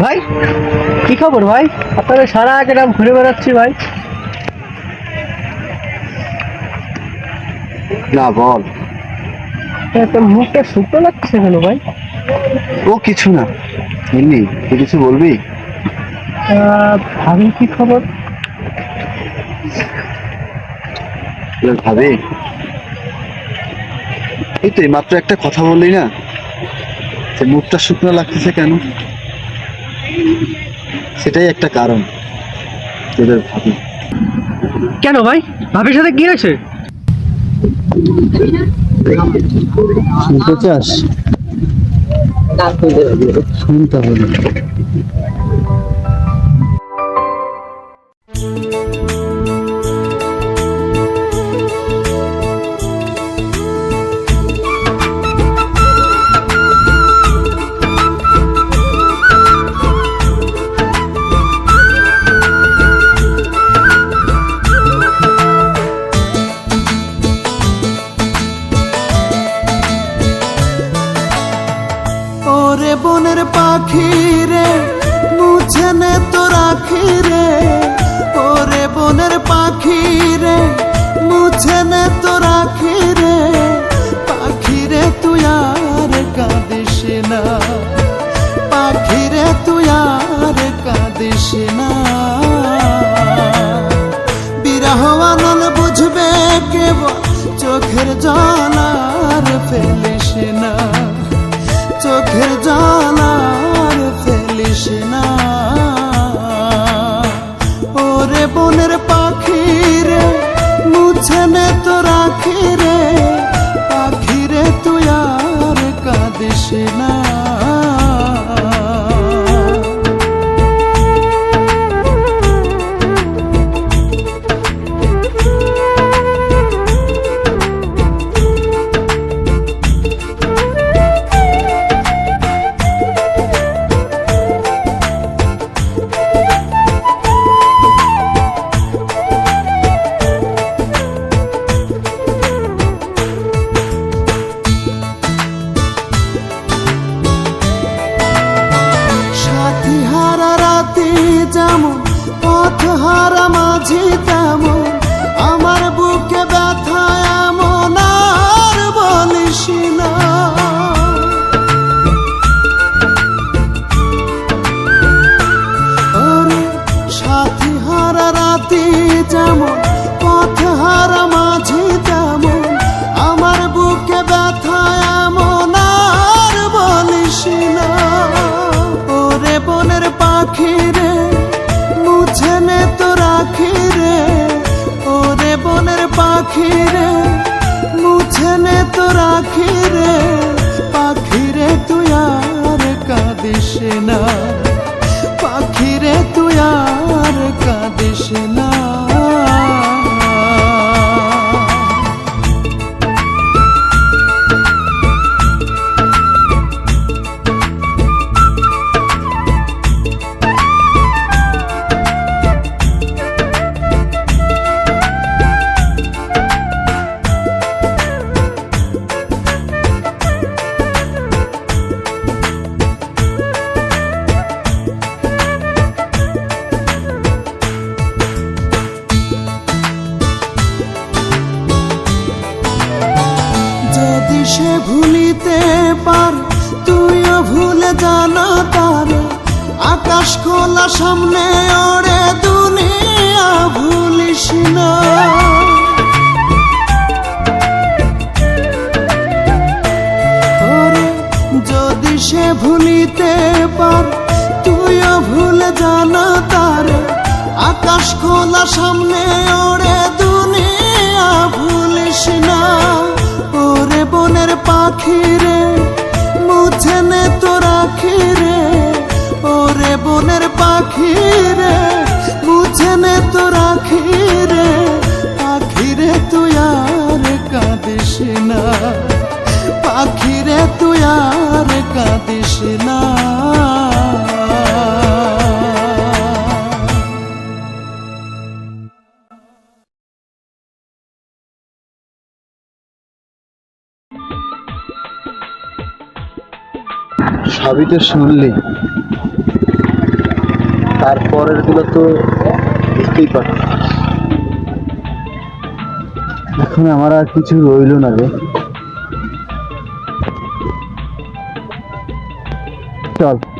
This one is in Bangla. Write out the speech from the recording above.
ভাই, কি খবর ভাই? আপনাদের সারা গ্রাম ঘুরে বেড়াচ্ছি ভাই। না বল। তোর মুখটা শুকনো লাগছে কেন ভাই? ও কিছু না, এমনি। তুই কিছু বলবি? ভাবি কি খবর? ভাবি, এই তো মাত্র একটা কথা বললি না, যে মুখটা শুকনো লাগতেছে কেন? সেটাই একটা কারণ, তোদের ভাবি। কেন ভাই, ভাবির সাথে কি হয়েছে? শুনতে চাস? শুনতে হবে। ওরে বনের পাখি রে, মুছে নে তোর আখি রে। ওরে বনের পাখি রে, মুছে নে তোর আখি রে। পাখি রে তুই আর কাঁদিস না, পাখি রে তুই আর কাঁদিস না। বিরহ আনন্দ বুঝবে কেবল চোখের জল আর ফেলিস না, চোখের জল আর ফেলিস না। ওরে বনের পাখি রে, মুছে নে তোর আখি রে। পাখি রে তুই আর কাঁদিস না। সাথী হারা রাতে যেমন, পথ হারা মাঝি তেমন, আমার বুকে ব্যথা এমন আর বলিস না। ওরে সাথী হারা রাতে যেমন, পথ হারা মাঝি তেমন, আমার বুকে ব্যথা এমন আর বলিস না। ওরে বনের পাখি রে, মুছে নে তোর আখি রে। ওরে বনের পাখি রে, মুছে নে তোর আখি রে। পাখি রে তুই আর কাঁদিস না, পাখি রে তুই আর কাঁদিস না। যদি সে ভুলিতে পার, তুইও ভুলে জানা তার। আকাশ খোলা সামনে ওরে দুনিয়া ভুলিস না। ওরে যদি সে ভুলিতে পার, তুইও ভুলে জানা তার। আকাশ খোলা সামনে ওরে দুনিয়া ভুলিস না। ওরে বনের পাখি রে, মুছে নে তোর আখি রে। ওরে বনের পাখি রে, মুছে নে তোর আখি রে। পাখি রে তুই আর কাঁদিস না, পাখি রে তুই আর কাঁদিস না। সবই তো শুনলি, তারপরের গুলো তো বুঝতেই পারো। এখন আমার আর কিছু রইলো না রে। চল।